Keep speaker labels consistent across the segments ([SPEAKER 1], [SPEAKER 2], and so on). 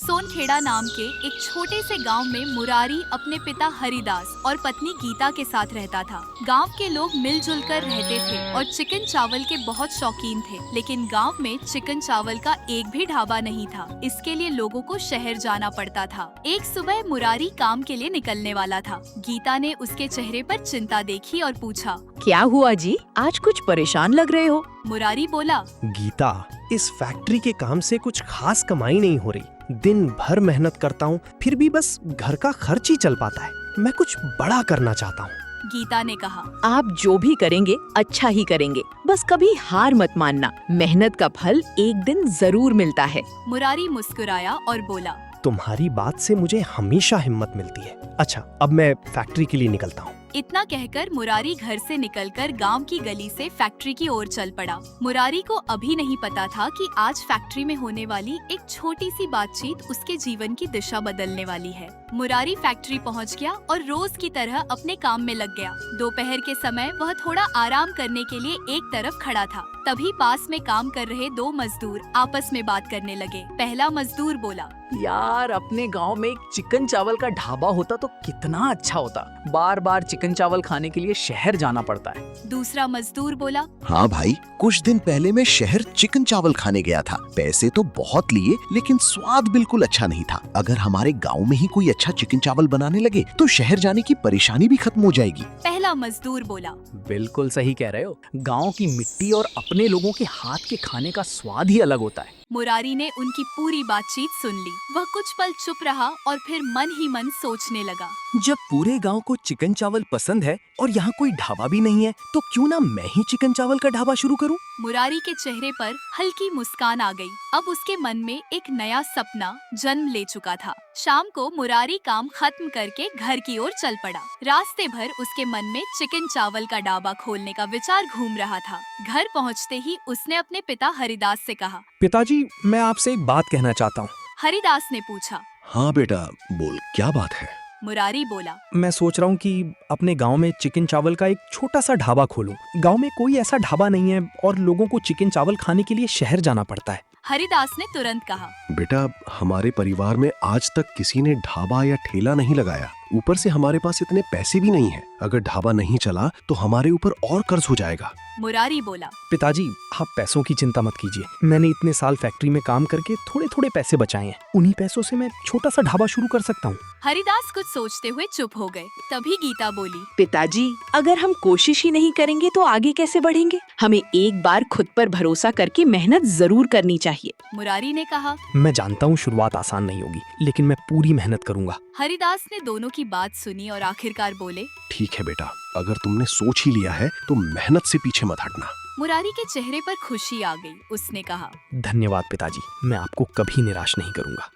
[SPEAKER 1] सोनखेड़ा नाम के एक छोटे से गांव में मुरारी अपने पिता हरिदास और पत्नी गीता के साथ रहता था। गांव के लोग मिलजुल कर रहते थे और चिकन चावल के बहुत शौकीन थे, लेकिन गांव में चिकन चावल का एक भी ढाबा नहीं था। इसके लिए लोगों को शहर जाना पड़ता था। एक सुबह मुरारी काम के लिए निकलने वाला था। गीता ने उसके चेहरे पर चिंता देखी और पूछा,
[SPEAKER 2] क्या हुआ जी, आज कुछ परेशान लग रहे हो?
[SPEAKER 1] मुरारी बोला,
[SPEAKER 3] गीता, इस फैक्ट्री के काम से कुछ खास कमाई नहीं हो रही। दिन भर मेहनत करता हूँ, फिर भी बस घर का खर्च ही चल पाता है। मैं कुछ बड़ा करना चाहता हूँ।
[SPEAKER 1] गीता ने कहा,
[SPEAKER 2] आप जो भी करेंगे अच्छा ही करेंगे, बस कभी हार मत मानना। मेहनत का फल एक दिन जरूर मिलता है।
[SPEAKER 1] मुरारी मुस्कुराया और बोला,
[SPEAKER 3] तुम्हारी बात से मुझे हमेशा हिम्मत मिलती है। अच्छा, अब मैं फैक्ट्री के लिए निकलता हूँ।
[SPEAKER 1] इतना कहकर मुरारी घर से निकलकर गांव की गली से फैक्ट्री की ओर चल पड़ा। मुरारी को अभी नहीं पता था कि आज फैक्ट्री में होने वाली एक छोटी सी बातचीत उसके जीवन की दिशा बदलने वाली है। मुरारी फैक्ट्री पहुंच गया और रोज की तरह अपने काम में लग गया। दोपहर के समय वह थोड़ा आराम करने के लिए एक तरफ खड़ा था। तभी पास में काम कर रहे दो मजदूर आपस में बात करने लगे। पहला मजदूर बोला,
[SPEAKER 4] यार, अपने गांव में एक चिकन चावल का ढाबा होता तो कितना अच्छा होता। बार बार चिकन चावल खाने के लिए शहर जाना पड़ता है।
[SPEAKER 1] दूसरा मजदूर बोला,
[SPEAKER 5] हाँ भाई, कुछ दिन पहले मैं शहर चिकन चावल खाने गया था। पैसे तो बहुत लिए, लेकिन स्वाद बिल्कुल अच्छा नहीं था। अगर हमारे गांव में ही कोई अच्छा चिकन चावल बनाने लगे तो शहर जाने की परेशानी भी खत्म हो जाएगी।
[SPEAKER 1] पहला मजदूर बोला,
[SPEAKER 4] बिल्कुल सही कह रहे हो। गांव की मिट्टी और अपने लोगों के हाथ के खाने का स्वाद ही अलग होता है।
[SPEAKER 1] मुरारी ने उनकी पूरी बातचीत सुन ली। वह कुछ पल चुप रहा और फिर मन ही मन सोचने लगा।
[SPEAKER 6] जब पूरे गांव को चिकन चावल पसंद है और यहाँ कोई ढाबा भी नहीं है, तो क्यों ना मैं ही चिकन चावल का ढाबा शुरू करूं?
[SPEAKER 1] मुरारी के चेहरे पर हल्की मुस्कान आ गई। अब उसके मन में एक नया सपना जन्म ले चुका था। शाम को मुरारी काम खत्म करके घर की ओर चल पड़ा। रास्ते भर उसके मन में चिकन चावल का ढाबा खोलने का विचार घूम रहा था। घर पहुँचते ही उसने अपने पिता हरिदास से कहा,
[SPEAKER 3] पिताजी, मैं आपसे एक बात कहना चाहता हूँ।
[SPEAKER 1] हरिदास ने पूछा,
[SPEAKER 5] हाँ बेटा, बोल, क्या बात है?
[SPEAKER 1] मुरारी बोला,
[SPEAKER 3] मैं सोच रहा हूँ कि अपने गांव में चिकन चावल का एक छोटा सा ढाबा खोलूं। गांव में कोई ऐसा ढाबा नहीं है और लोगों को चिकन चावल खाने के लिए शहर जाना पड़ता है।
[SPEAKER 1] हरिदास ने तुरंत कहा,
[SPEAKER 5] बेटा, हमारे परिवार में आज तक किसी ने ढाबा या ठेला नहीं लगाया। ऊपर से हमारे पास इतने पैसे भी नहीं हैं। अगर ढाबा नहीं चला तो हमारे ऊपर और कर्ज हो जाएगा।
[SPEAKER 1] मुरारी बोला,
[SPEAKER 3] पिताजी, आप पैसों की चिंता मत कीजिए। मैंने इतने साल फैक्ट्री में काम करके थोड़े थोड़े पैसे बचाए हैं। उन्हीं पैसों से मैं छोटा सा ढाबा शुरू कर सकता हूँ।
[SPEAKER 1] हरिदास कुछ सोचते हुए चुप हो गए। तभी गीता बोली,
[SPEAKER 2] पिताजी, अगर हम कोशिश ही नहीं करेंगे तो आगे कैसे बढ़ेंगे? हमें एक बार खुद पर भरोसा करके मेहनत जरूर करनी चाहिए।
[SPEAKER 1] मुरारी ने कहा,
[SPEAKER 3] मैं जानता हूँ शुरुआत आसान नहीं होगी, लेकिन मैं पूरी मेहनत करूंगा।
[SPEAKER 1] हरिदास ने दोनों की बात सुनी और आखिरकार बोले,
[SPEAKER 5] ठीक है बेटा, अगर तुमने सोच ही लिया है तो मेहनत से पीछे मत हटना।
[SPEAKER 1] मुरारी के चेहरे पर खुशी आ गई। उसने कहा,
[SPEAKER 3] धन्यवाद पिताजी, मैं आपको कभी निराश नहीं करूंगा।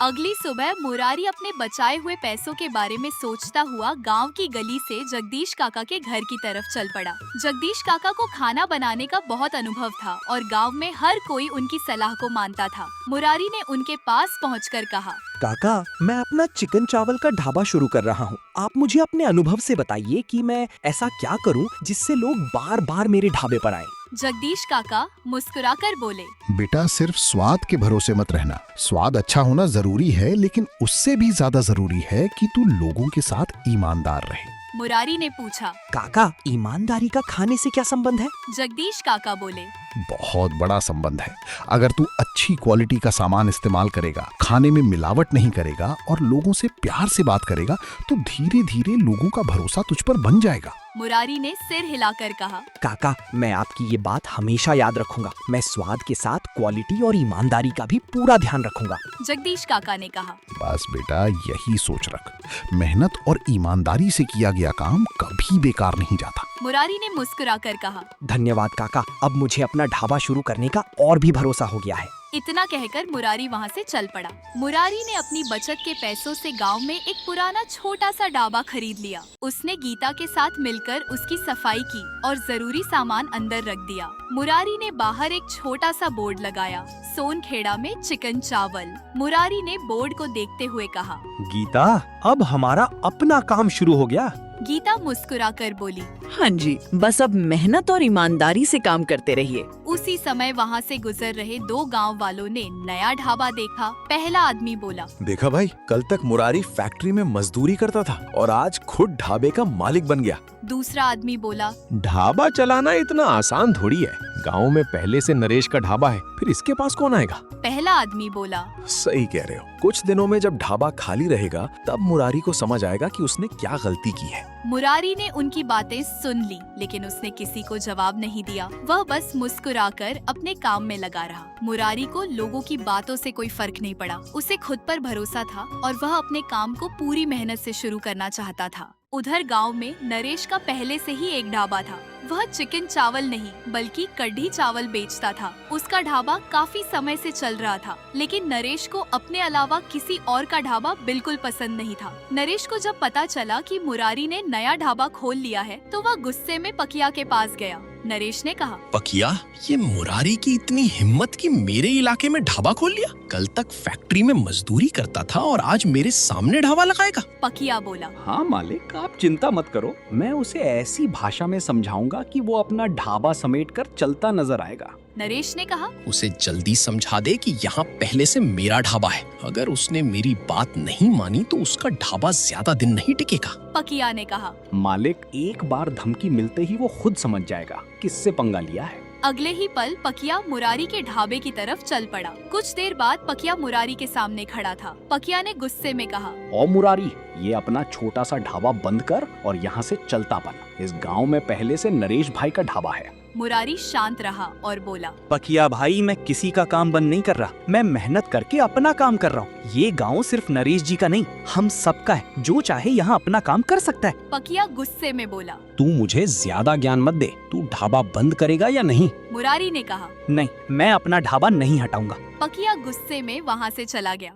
[SPEAKER 1] अगली सुबह मुरारी अपने बचाए हुए पैसों के बारे में सोचता हुआ गांव की गली से जगदीश काका के घर की तरफ चल पड़ा। जगदीश काका को खाना बनाने का बहुत अनुभव था और गांव में हर कोई उनकी सलाह को मानता था। मुरारी ने उनके पास पहुंचकर कहा,
[SPEAKER 6] काका, मैं अपना चिकन चावल का ढाबा शुरू कर रहा हूँ। आप मुझे अपने अनुभव से बताइए कि मैं ऐसा क्या करूँ जिससे लोग बार बार मेरे ढाबे पर आएं।
[SPEAKER 1] जगदीश काका मुस्कुराकर बोले,
[SPEAKER 7] बेटा, सिर्फ स्वाद के भरोसे मत रहना। स्वाद अच्छा होना जरूरी है, लेकिन उससे भी ज्यादा जरूरी है कि तू लोगों के साथ ईमानदार रहे।
[SPEAKER 1] मुरारी ने पूछा,
[SPEAKER 6] काका, ईमानदारी का खाने से क्या संबंध है?
[SPEAKER 1] जगदीश काका बोले,
[SPEAKER 7] बहुत बड़ा संबंध है। अगर तू अच्छी क्वालिटी का सामान इस्तेमाल करेगा, खाने में मिलावट नहीं करेगा और लोगों से प्यार से बात करेगा, तो धीरे धीरे लोगों का भरोसा तुझ पर बन जाएगा।
[SPEAKER 1] मुरारी ने सिर हिलाकर कहा,
[SPEAKER 6] काका, मैं आपकी ये बात हमेशा याद रखूंगा। मैं स्वाद के साथ क्वालिटी और ईमानदारी का भी पूरा ध्यान रखूंगा।
[SPEAKER 1] जगदीश काका ने कहा,
[SPEAKER 7] बस बेटा, यही सोच रख। मेहनत और ईमानदारी से किया गया काम कभी बेकार नहीं जाता।
[SPEAKER 1] मुरारी ने मुस्कुराकर कहा,
[SPEAKER 6] धन्यवाद काका, अब मुझे अपना ढाबा शुरू करने का और भी भरोसा हो गया है।
[SPEAKER 1] इतना कहकर मुरारी वहाँ से चल पड़ा। मुरारी ने अपनी बचत के पैसों से गांव में एक पुराना छोटा सा ढाबा खरीद लिया। उसने गीता के साथ मिलकर उसकी सफाई की और जरूरी सामान अंदर रख दिया। मुरारी ने बाहर एक छोटा सा बोर्ड लगाया, सोनखेड़ा में चिकन चावल। मुरारी ने बोर्ड को देखते हुए कहा,
[SPEAKER 3] गीता, अब हमारा अपना काम शुरू हो गया।
[SPEAKER 1] गीता मुस्कुराकर बोली।
[SPEAKER 2] हाँ जी, बस अब मेहनत और ईमानदारी से काम करते रहिए।
[SPEAKER 1] उसी समय वहाँ से गुजर रहे दो गांव वालों ने नया ढाबा देखा। पहला आदमी बोला,
[SPEAKER 8] देखा भाई, कल तक मुरारी फैक्ट्री में मजदूरी करता था और आज खुद ढाबे का मालिक बन गया।
[SPEAKER 1] दूसरा आदमी बोला,
[SPEAKER 3] ढाबा चलाना इतना आसान थोड़ी है। गांव में पहले से नरेश का ढाबा है, फिर इसके पास कौन आएगा?
[SPEAKER 1] पहला आदमी बोला।
[SPEAKER 8] सही कह रहे हो, कुछ दिनों में जब ढाबा खाली रहेगा तब मुरारी को समझ आएगा कि उसने क्या गलती की है।
[SPEAKER 1] मुरारी ने उनकी बातें सुन ली, लेकिन उसने किसी को जवाब नहीं दिया। वह बस मुस्कुराकर अपने काम में लगा रहा। मुरारी को लोगों की बातों से कोई फर्क नहीं पड़ा। उसे खुद पर भरोसा था और वह अपने काम को पूरी मेहनत से शुरू करना चाहता था। उधर गांव में नरेश का पहले से ही एक ढाबा था। वह चिकन चावल नहीं बल्कि कढ़ी चावल बेचता था। उसका ढाबा काफी समय से चल रहा था, लेकिन नरेश को अपने अलावा किसी और का ढाबा बिल्कुल पसंद नहीं था। नरेश को जब पता चला कि मुरारी ने नया ढाबा खोल लिया है तो वह गुस्से में पकिया के पास गया। नरेश ने कहा,
[SPEAKER 9] पकिया, ये मुरारी की इतनी हिम्मत कि मेरे इलाके में ढाबा खोल लिया। कल तक फैक्ट्री में मजदूरी करता था और आज मेरे सामने ढाबा लगाएगा।
[SPEAKER 1] पकिया बोला।
[SPEAKER 6] हाँ मालिक, आप चिंता मत करो, मैं उसे ऐसी भाषा में समझाऊंगा कि वो अपना ढाबा समेटकर चलता नजर आएगा।
[SPEAKER 1] नरेश ने कहा,
[SPEAKER 9] उसे जल्दी समझा दे कि यहाँ पहले से मेरा ढाबा है। अगर उसने मेरी बात नहीं मानी तो उसका ढाबा ज्यादा दिन नहीं टिकेगा।
[SPEAKER 1] पकिया ने कहा।
[SPEAKER 6] मालिक, एक बार धमकी मिलते ही वो खुद समझ जाएगा किससे पंगा लिया है।
[SPEAKER 1] अगले ही पल पकिया मुरारी के ढाबे की तरफ चल पड़ा। कुछ देर बाद पकिया मुरारी के सामने खड़ा था। पकिया ने गुस्से में कहा,
[SPEAKER 6] ओ मुरारी, ये अपना छोटा सा ढाबा बंद कर और यहाँ से चलता बन। इस गांव में पहले से नरेश भाई का ढाबा है।
[SPEAKER 1] मुरारी शांत रहा और बोला,
[SPEAKER 6] पकिया भाई, मैं किसी का काम बंद नहीं कर रहा, मैं मेहनत करके अपना काम कर रहा हूँ। ये गांव सिर्फ नरेश जी का नहीं, हम सबका है। जो चाहे यहाँ अपना काम कर सकता है।
[SPEAKER 1] पकिया गुस्से में बोला।
[SPEAKER 6] तू मुझे ज्यादा ज्ञान मत दे, तू ढाबा बंद करेगा या नहीं?
[SPEAKER 1] मुरारी ने कहा,
[SPEAKER 6] नहीं, मैं अपना ढाबा नहीं हटाऊंगा।
[SPEAKER 1] पकिया गुस्से में वहाँ से चला गया।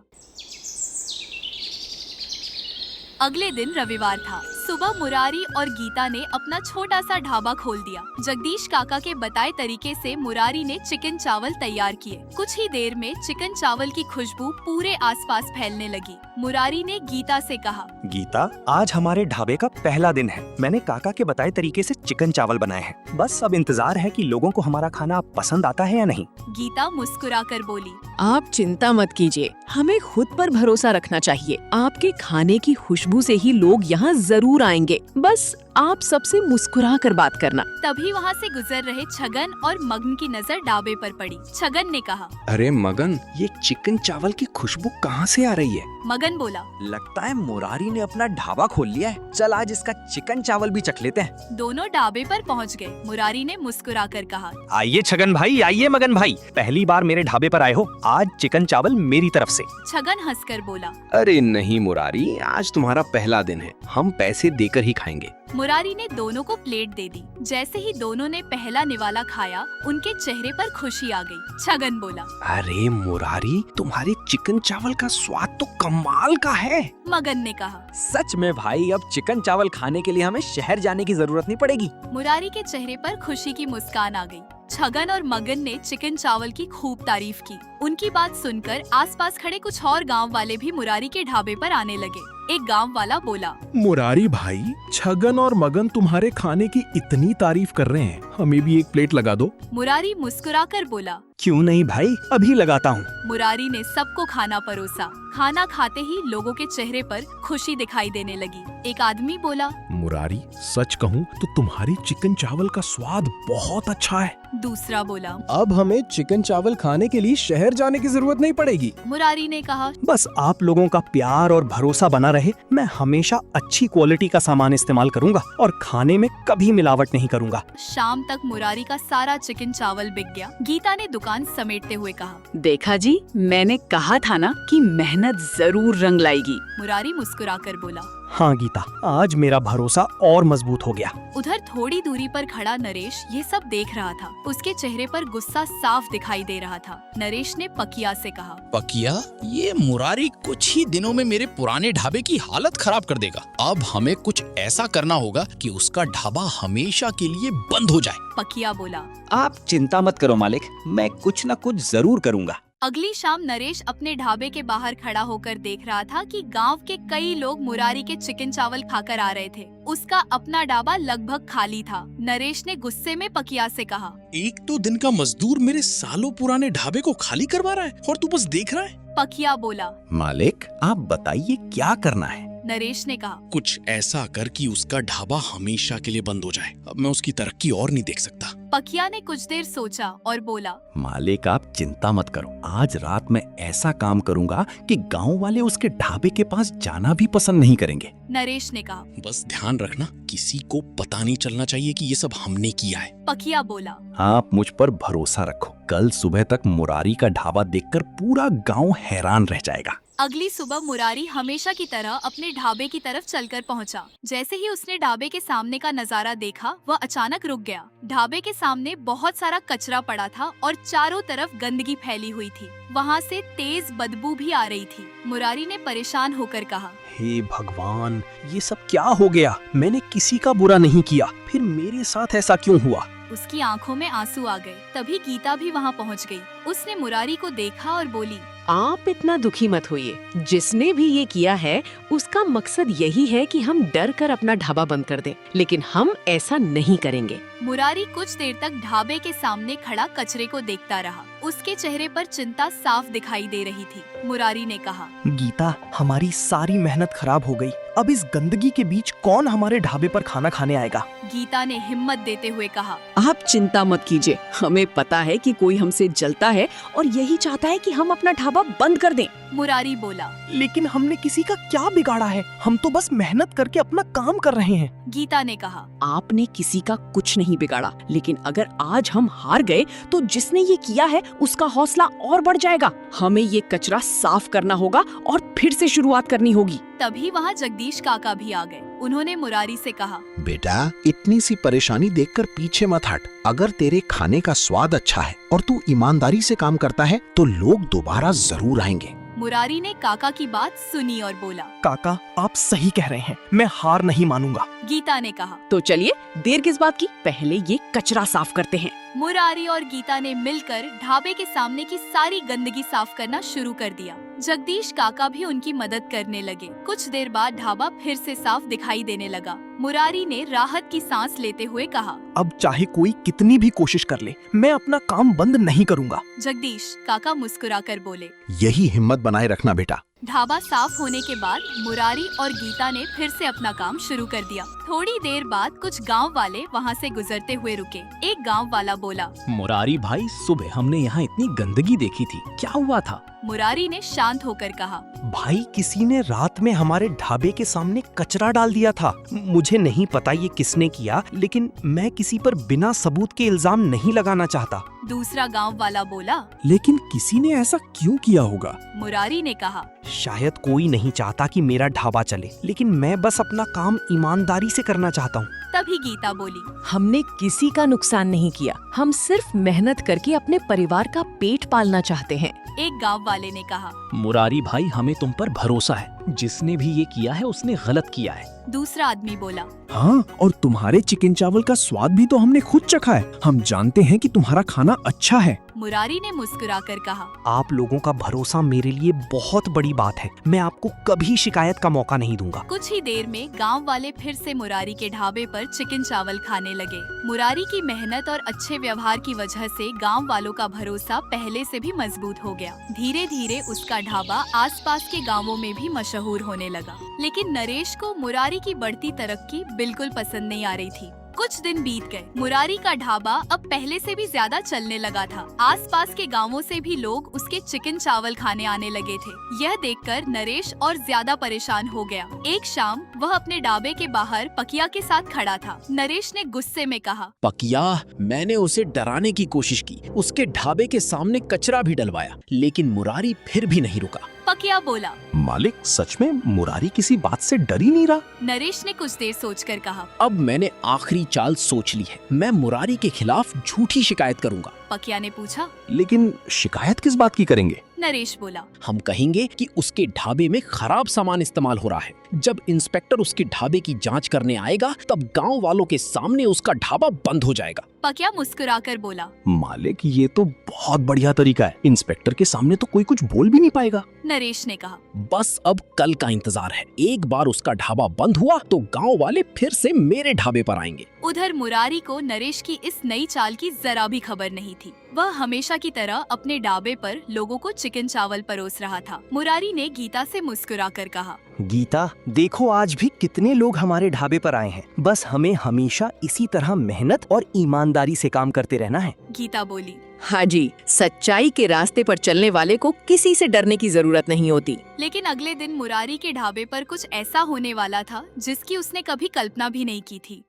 [SPEAKER 1] अगले दिन रविवार था। सुबह मुरारी और गीता ने अपना छोटा सा ढाबा खोल दिया। जगदीश काका के बताए तरीके से मुरारी ने चिकन चावल तैयार किए। कुछ ही देर में चिकन चावल की खुशबू पूरे आसपास फैलने लगी। मुरारी ने गीता से कहा,
[SPEAKER 6] गीता, आज हमारे ढाबे का पहला दिन है। मैंने काका के बताए तरीके से चिकन चावल बनाए हैं। बस अब इंतजार है कि लोगों को हमारा खाना पसंद आता है या नहीं।
[SPEAKER 1] गीता मुस्कुराकर बोली।
[SPEAKER 2] आप चिंता मत कीजिए, हमें खुद पर भरोसा रखना चाहिए। आपके खाने की खुशबू से ही लोग यहाँ जरूर आएंगे। बस आप सबसे मुस्कुरा कर बात करना।
[SPEAKER 1] तभी वहाँ से गुजर रहे छगन और मगन की नजर ढाबे पर पड़ी। छगन ने कहा,
[SPEAKER 6] अरे मगन, ये चिकन चावल की खुशबू कहाँ से आ रही है?
[SPEAKER 1] मगन बोला,
[SPEAKER 4] लगता है मुरारी ने अपना ढाबा खोल लिया है। चल आज इसका चिकन चावल भी चख लेते हैं।
[SPEAKER 1] दोनों ढाबे पर पहुँच गए। मुरारी ने मुस्कुराकर कहा,
[SPEAKER 6] आइए छगन भाई, आइए मगन भाई, पहली बार मेरे ढाबे पर आए हो। आज चिकन चावल मेरी तरफ से।
[SPEAKER 1] छगन हंसकर बोला।
[SPEAKER 10] अरे नहीं मुरारी, आज तुम्हारा पहला दिन है, हम पैसे देकर ही खाएंगे।
[SPEAKER 1] मुरारी ने दोनों को प्लेट दे दी। जैसे ही दोनों ने पहला निवाला खाया, उनके चेहरे पर खुशी आ गई। छगन बोला,
[SPEAKER 10] अरे मुरारी, तुम्हारे चिकन चावल का स्वाद तो कमाल का है।
[SPEAKER 1] मगन ने कहा,
[SPEAKER 4] सच में भाई, अब चिकन चावल खाने के लिए हमें शहर जाने की जरूरत नहीं पड़ेगी।
[SPEAKER 1] मुरारी के चेहरे पर खुशी की मुस्कान आ गई। छगन और मगन ने चिकन चावल की खूब तारीफ की। उनकी बात सुनकर आसपास खड़े कुछ और गांव वाले भी मुरारी के ढाबे पर आने लगे। एक गांव वाला बोला,
[SPEAKER 7] मुरारी भाई, छगन और मगन तुम्हारे खाने की इतनी तारीफ कर रहे हैं, हमें भी एक प्लेट लगा दो।
[SPEAKER 1] मुरारी मुस्कुराकर बोला,
[SPEAKER 6] क्यों नहीं भाई, अभी लगाता हूँ।
[SPEAKER 1] मुरारी ने सबको खाना परोसा। खाना खाते ही लोगों के चेहरे पर खुशी दिखाई देने लगी। एक आदमी बोला,
[SPEAKER 7] मुरारी, सच कहूँ तो तुम्हारी चिकन चावल का स्वाद बहुत अच्छा है।
[SPEAKER 1] दूसरा बोला,
[SPEAKER 3] अब हमें चिकन चावल खाने के लिए शहर जाने की जरूरत नहीं पड़ेगी।
[SPEAKER 1] मुरारी ने कहा,
[SPEAKER 6] बस आप लोगों का प्यार और भरोसा बना रहे। मैं हमेशा अच्छी क्वालिटी का सामान इस्तेमाल करूंगा और खाने में कभी मिलावट नहीं करूंगा।
[SPEAKER 1] शाम तक मुरारी का सारा चिकन चावल बिक गया। गीता ने दुकान समेटते हुए कहा,
[SPEAKER 2] देखा जी, मैंने कहा था ना कि मेहनत जरूर रंग लाएगी।
[SPEAKER 1] मुरारी मुस्कुराकर बोला।
[SPEAKER 6] हाँ गीता, आज मेरा भरोसा और मजबूत हो गया।
[SPEAKER 1] उधर थोड़ी दूरी पर खड़ा नरेश ये सब देख रहा था। उसके चेहरे पर गुस्सा साफ दिखाई दे रहा था। नरेश ने पकिया से कहा,
[SPEAKER 9] पकिया, ये मुरारी कुछ ही दिनों में मेरे पुराने ढाबे की हालत खराब कर देगा। अब हमें कुछ ऐसा करना होगा कि उसका ढाबा हमेशा के लिए बंद हो जाए।
[SPEAKER 1] पकिया बोला,
[SPEAKER 6] आप चिंता मत करो मालिक, मैं कुछ न कुछ जरूर करूंगा।
[SPEAKER 1] अगली शाम नरेश अपने ढाबे के बाहर खड़ा होकर देख रहा था कि गांव के कई लोग मुरारी के चिकन चावल खाकर आ रहे थे। उसका अपना ढाबा लगभग खाली था। नरेश ने गुस्से में पकिया से कहा,
[SPEAKER 9] एक तो दिन का मजदूर मेरे सालों पुराने ढाबे को खाली करवा रहा है और तू बस देख रहा है।
[SPEAKER 1] पकिया बोला,
[SPEAKER 10] मालिक आप बताइए क्या करना है।
[SPEAKER 1] नरेश ने कहा,
[SPEAKER 9] कुछ ऐसा कर कि उसका ढाबा हमेशा के लिए बंद हो जाए। अब मैं उसकी तरक्की और नहीं देख सकता।
[SPEAKER 1] पकिया ने कुछ देर सोचा और बोला,
[SPEAKER 10] मालिक आप चिंता मत करो, आज रात मैं ऐसा काम करूंगा कि गांव वाले उसके ढाबे के पास जाना भी पसंद नहीं करेंगे।
[SPEAKER 1] नरेश ने कहा।
[SPEAKER 9] बस ध्यान रखना, किसी को पता नहीं चलना चाहिए कि ये सब हमने किया है।
[SPEAKER 1] पकिया बोला,
[SPEAKER 10] आप मुझ पर भरोसा रखो, कल सुबह तक मुरारी का ढाबा देखकर पूरा गांव हैरान रह जाएगा।
[SPEAKER 1] अगली सुबह मुरारी हमेशा की तरह अपने ढाबे की तरफ चलकर पहुंचा। जैसे ही उसने ढाबे के सामने का नजारा देखा, वह अचानक रुक गया। ढाबे के सामने बहुत सारा कचरा पड़ा था और चारों तरफ गंदगी फैली हुई थी। वहाँ से तेज बदबू भी आ रही थी। मुरारी ने परेशान होकर कहा,
[SPEAKER 3] हे भगवान, ये सब क्या हो गया? मैंने किसी का बुरा नहीं किया, फिर मेरे साथ ऐसा क्यों हुआ?
[SPEAKER 1] उसकी आंखों में आंसू आ गए। तभी गीता भी वहाँ पहुँच गई। उसने मुरारी को देखा और बोली,
[SPEAKER 2] आप इतना दुखी मत होइए, जिसने भी ये किया है उसका मकसद यही है कि हम डर कर अपना ढाबा बंद कर दें, लेकिन हम ऐसा नहीं करेंगे।
[SPEAKER 1] मुरारी कुछ देर तक ढाबे के सामने खड़ा कचरे को देखता रहा। उसके चेहरे पर चिंता साफ दिखाई दे रही थी। मुरारी ने कहा,
[SPEAKER 3] गीता, हमारी सारी मेहनत खराब हो गई। अब इस गंदगी के बीच कौन हमारे ढाबे पर खाना खाने आएगा?
[SPEAKER 1] गीता ने हिम्मत देते हुए कहा,
[SPEAKER 2] आप चिंता मत कीजिए, हमें पता है कि कोई हमसे जलता है और यही चाहता है कि हम अपना ढाबा बंद कर दें।
[SPEAKER 1] मुरारी बोला,
[SPEAKER 3] लेकिन हमने किसी का क्या बिगाड़ा है? हम तो बस मेहनत करके अपना काम कर रहे हैं।
[SPEAKER 1] गीता ने कहा,
[SPEAKER 2] आपने किसी का कुछ नहीं बिगाड़ा, लेकिन अगर आज हम हार गए तो जिसने ये किया है उसका हौसला और बढ़ जाएगा। हमें ये कचरा साफ करना होगा और फिर से शुरुआत करनी होगी।
[SPEAKER 1] तभी वहाँ जगदीश काका भी आ गए। उन्होंने मुरारी से कहा,
[SPEAKER 5] बेटा, इतनी सी परेशानी देखकर पीछे मत हट। अगर तेरे खाने का स्वाद अच्छा है और तू ईमानदारी से काम करता है तो लोग दोबारा जरूर आएंगे।
[SPEAKER 1] मुरारी ने काका की बात सुनी और बोला,
[SPEAKER 3] काका, आप सही कह रहे हैं, मैं हार नहीं मानूंगा।
[SPEAKER 1] गीता ने कहा,
[SPEAKER 2] तो चलिए देर किस बात की, पहले ये कचरा साफ करते हैं।
[SPEAKER 1] मुरारी और गीता ने मिलकर ढाबे के सामने की सारी गंदगी साफ करना शुरू कर दिया। जगदीश काका भी उनकी मदद करने लगे। कुछ देर बाद ढाबा फिर से साफ दिखाई देने लगा। मुरारी ने राहत की सांस लेते हुए कहा,
[SPEAKER 3] अब चाहे कोई कितनी भी कोशिश कर ले, मैं अपना काम बंद नहीं करूंगा।
[SPEAKER 1] जगदीश काका मुस्कुराकर बोले।
[SPEAKER 5] यही हिम्मत बनाए रखना बेटा।
[SPEAKER 1] ढाबा साफ होने के बाद मुरारी और गीता ने फिर से अपना काम शुरू कर दिया। थोड़ी देर बाद कुछ गांव वाले वहां से गुजरते हुए रुके। एक गांव वाला बोला,
[SPEAKER 6] मुरारी भाई, सुबह हमने यहाँ इतनी गंदगी देखी थी, क्या हुआ था?
[SPEAKER 1] मुरारी ने शांत होकर कहा,
[SPEAKER 3] भाई, किसी ने रात में हमारे ढाबे के सामने कचरा डाल दिया था। मुझे नहीं पता ये किसने किया, लेकिन मैं किसी पर बिना सबूत के इल्जाम नहीं लगाना चाहता।
[SPEAKER 1] दूसरा गांव वाला बोला,
[SPEAKER 3] लेकिन किसी ने ऐसा क्यों किया होगा?
[SPEAKER 1] मुरारी ने कहा,
[SPEAKER 3] शायद कोई नहीं चाहता कि मेरा ढाबा चले, लेकिन मैं बस अपना काम ईमानदारी से करना चाहता हूँ।
[SPEAKER 1] तभी गीता बोली,
[SPEAKER 2] हमने किसी का नुकसान नहीं किया, हम सिर्फ मेहनत करके अपने परिवार का पेट पालना चाहते हैं।
[SPEAKER 1] एक गांव वाले ने कहा,
[SPEAKER 6] मुरारी भाई, हमें तुम पर भरोसा है, जिसने भी ये किया है उसने गलत किया है।
[SPEAKER 1] दूसरा आदमी बोला,
[SPEAKER 3] हाँ, और तुम्हारे चिकन चावल का स्वाद भी तो हमने खुद चखा है। हम जानते हैं कि तुम्हारा खाना अच्छा है।
[SPEAKER 1] मुरारी ने मुस्कुराकर कहा,
[SPEAKER 3] आप लोगों का भरोसा मेरे लिए बहुत बड़ी बात है। मैं आपको कभी शिकायत का मौका नहीं दूंगा।
[SPEAKER 1] कुछ ही देर में गांव वाले फिर से मुरारी के ढाबे पर चिकन चावल खाने लगे। मुरारी की मेहनत और अच्छे व्यवहार की वजह से गांव वालों का भरोसा पहले से भी मजबूत हो गया। धीरे धीरे उसका ढाबा आसपास के गांवों में भी मशहूर होने लगा। लेकिन नरेश को मुरारी की बढ़ती तरक्की बिल्कुल पसंद नहीं आ रही थी। कुछ दिन बीत गए। मुरारी का ढाबा अब पहले से भी ज्यादा चलने लगा था। आसपास के गांवों से भी लोग उसके चिकन चावल खाने आने लगे थे। यह देखकर नरेश और ज्यादा परेशान हो गया। एक शाम वह अपने ढाबे के बाहर पकिया के साथ खड़ा था। नरेश ने गुस्से में कहा,
[SPEAKER 9] पकिया, मैंने उसे डराने की कोशिश की, उसके ढाबे के सामने कचरा भी डलवाया, लेकिन मुरारी फिर भी नहीं रुका।
[SPEAKER 1] पकिया बोला,
[SPEAKER 10] मालिक, सच में मुरारी किसी बात से डर ही नहीं रहा।
[SPEAKER 1] नरेश ने कुछ देर सोचकर कहा,
[SPEAKER 9] अब मैंने आखिरी चाल सोच ली है, मैं मुरारी के खिलाफ झूठी शिकायत करूंगा।
[SPEAKER 1] पकिया ने पूछा,
[SPEAKER 10] लेकिन शिकायत किस बात की करेंगे?
[SPEAKER 1] नरेश बोला।
[SPEAKER 9] हम कहेंगे कि उसके ढाबे में खराब सामान इस्तेमाल हो रहा है। जब इंस्पेक्टर उसके ढाबे की जांच करने आएगा तब गांव वालों के सामने उसका ढाबा बंद हो जाएगा।
[SPEAKER 1] पकिया मुस्कुराकर बोला।
[SPEAKER 10] मालिक, ये तो बहुत बढ़िया तरीका है। इंस्पेक्टर के सामने तो कोई कुछ बोल भी नहीं पाएगा।
[SPEAKER 1] नरेश ने कहा।
[SPEAKER 9] बस अब कल का इंतजार है। एक बार उसका ढाबा बंद हुआ तो गांव वाले फिर से मेरे ढाबे पर आएंगे।
[SPEAKER 1] उधर मुरारी को नरेश की इस नई चाल की जरा भी खबर नहीं थी। वह हमेशा की तरह अपने ढाबे पर लोगों को चिकन चावल परोस रहा था। मुरारी ने गीता से मुस्कुराकर कहा,
[SPEAKER 3] गीता, देखो आज भी कितने लोग हमारे ढाबे पर आए हैं। बस हमें हमेशा इसी तरह मेहनत और ईमानदारी से काम करते रहना है।
[SPEAKER 1] गीता बोली।
[SPEAKER 2] हाँ जी, सच्चाई के रास्ते पर चलने वाले को किसी से डरने की जरूरत नहीं होती।
[SPEAKER 1] लेकिन अगले दिन मुरारी के ढाबे पर कुछ ऐसा होने वाला था जिसकी उसने कभी कल्पना भी नहीं की थी।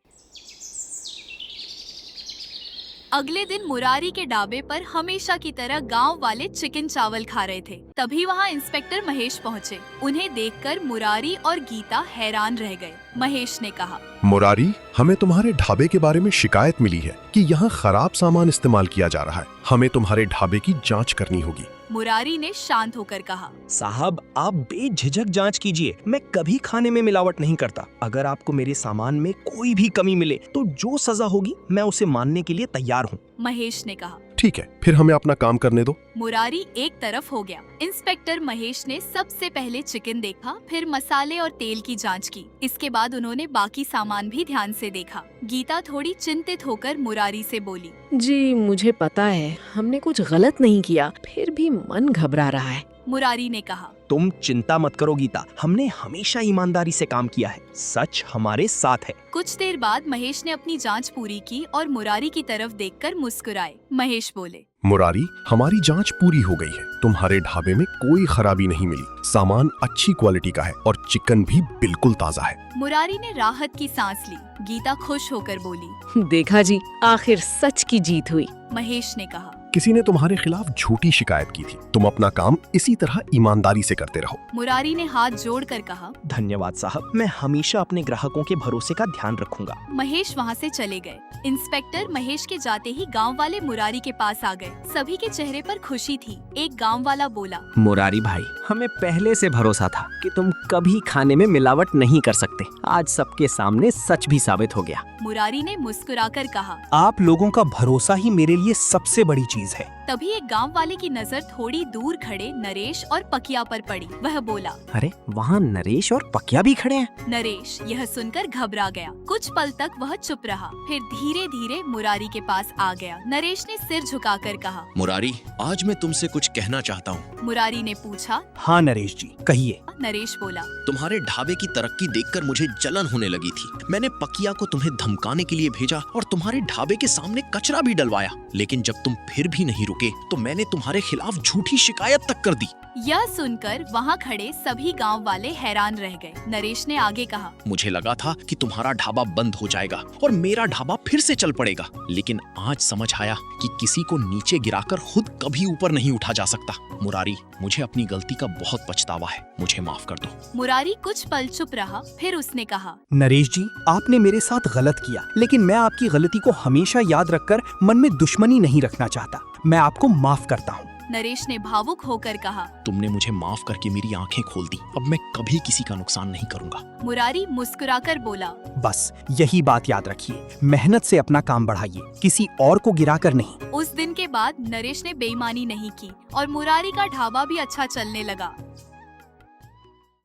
[SPEAKER 1] अगले दिन मुरारी के ढाबे पर हमेशा की तरह गांव वाले चिकन चावल खा रहे थे। तभी वहां इंस्पेक्टर महेश पहुंचे। उन्हें देखकर मुरारी और गीता हैरान रह गए। महेश ने कहा,
[SPEAKER 7] मुरारी, हमें तुम्हारे ढाबे के बारे में शिकायत मिली है कि यहाँ खराब सामान इस्तेमाल किया जा रहा है। हमें तुम्हारे ढाबे की जांच करनी होगी।
[SPEAKER 1] मुरारी ने शांत होकर कहा,
[SPEAKER 3] साहब, आप बेझिझक जांच कीजिए। मैं कभी खाने में मिलावट नहीं करता। अगर आपको मेरे सामान में कोई भी कमी मिले तो जो सजा होगी मैं उसे मानने के लिए तैयार हूँ।
[SPEAKER 1] महेश ने कहा।
[SPEAKER 7] ठीक है, फिर हमें अपना काम करने दो।
[SPEAKER 1] मुरारी एक तरफ हो गया। इंस्पेक्टर महेश ने सबसे पहले चिकन देखा, फिर मसाले और तेल की जांच की। इसके बाद उन्होंने बाकी सामान भी ध्यान से देखा। गीता थोड़ी चिंतित होकर मुरारी से बोली,
[SPEAKER 2] जी मुझे पता है हमने कुछ गलत नहीं किया, फिर भी मन घबरा रहा है।
[SPEAKER 1] मुरारी ने कहा,
[SPEAKER 3] तुम चिंता मत करो गीता, हमने हमेशा ईमानदारी से काम किया है। सच हमारे साथ है।
[SPEAKER 1] कुछ देर बाद महेश ने अपनी जांच पूरी की और मुरारी की तरफ देखकर मुस्कुराए। महेश बोले,
[SPEAKER 7] मुरारी, हमारी जांच पूरी हो गई है। तुम्हारे ढाबे में कोई खराबी नहीं मिली। सामान अच्छी क्वालिटी का है और चिकन भी बिल्कुल ताज़ा है।
[SPEAKER 1] मुरारी ने राहत की सांस ली। गीता खुश होकर बोली,
[SPEAKER 2] देखा जी, आखिर सच की जीत हुई।
[SPEAKER 1] महेश ने कहा,
[SPEAKER 7] किसी ने तुम्हारे खिलाफ झूठी शिकायत की थी। तुम अपना काम इसी तरह ईमानदारी से करते रहो।
[SPEAKER 1] मुरारी ने हाथ जोड़कर कहा,
[SPEAKER 3] धन्यवाद साहब, मैं हमेशा अपने ग्राहकों के भरोसे का ध्यान रखूंगा।
[SPEAKER 1] महेश वहाँ से चले गए। इंस्पेक्टर महेश के जाते ही गांव वाले मुरारी के पास आ गए। सभी के चेहरे पर खुशी थी। एक गांव वाला बोला,
[SPEAKER 3] मुरारी भाई, हमें पहले से भरोसा था कि तुम कभी खाने में मिलावट नहीं कर सकते। आज सबके सामने सच भी साबित हो गया।
[SPEAKER 1] मुरारी ने मुस्कुराकर कहा,
[SPEAKER 3] आप लोगों का भरोसा ही मेरे लिए सबसे बड़ी चीज है।
[SPEAKER 1] तभी एक गांव वाले की नजर थोड़ी दूर खड़े नरेश और पकिया पर पड़ी। वह बोला,
[SPEAKER 3] अरे वहाँ नरेश और पकिया भी खड़े हैं।
[SPEAKER 1] नरेश यह सुनकर घबरा गया। कुछ पल तक वह चुप रहा, फिर धीरे धीरे मुरारी के पास आ गया। नरेश ने सिर झुकाकर कहा,
[SPEAKER 9] मुरारी, आज मैं तुमसे कुछ कहना चाहता हूँ।
[SPEAKER 1] मुरारी ने पूछा।
[SPEAKER 3] हाँ नरेश जी, कहिए।
[SPEAKER 1] नरेश बोला,
[SPEAKER 9] तुम्हारे ढाबे की तरक्की देखकर मुझे जलन होने लगी थी। मैंने पकिया को तुम्हें धमकाने के लिए भेजा और तुम्हारे ढाबे के सामने कचरा भी डलवाया। लेकिन जब तुम फिर भी नहीं रुके तो मैंने तुम्हारे खिलाफ झूठी शिकायत तक कर दी।
[SPEAKER 1] यह सुनकर वहाँ खड़े सभी गांव वाले हैरान रह गए। नरेश ने आगे कहा,
[SPEAKER 9] मुझे लगा था कि तुम्हारा ढाबा बंद हो जाएगा और मेरा ढाबा फिर से चल पड़ेगा। लेकिन आज समझ आया कि किसी को नीचे गिराकर खुद कभी ऊपर नहीं उठा जा सकता। मुरारी, मुझे अपनी गलती का बहुत पछतावा है। मुझे माफ कर दो।
[SPEAKER 1] मुरारी कुछ पल चुप रहा, फिर उसने कहा,
[SPEAKER 3] नरेश जी, आपने मेरे साथ गलत किया, लेकिन मैं आपकी गलती को हमेशा याद रखकर मन में दुश्मनी नहीं रखना चाहता। मैं आपको माफ करता हूँ।
[SPEAKER 1] नरेश ने भावुक होकर कहा,
[SPEAKER 9] तुमने मुझे माफ करके मेरी आंखें खोल दी। अब मैं कभी किसी का नुकसान नहीं करूंगा।
[SPEAKER 1] मुरारी मुस्कुराकर बोला,
[SPEAKER 3] बस यही बात याद रखिए, मेहनत से अपना काम बढ़ाइए, किसी और को गिराकर नहीं।
[SPEAKER 1] उस दिन के बाद नरेश ने बेईमानी नहीं की और मुरारी का ढाबा भी अच्छा चलने लगा।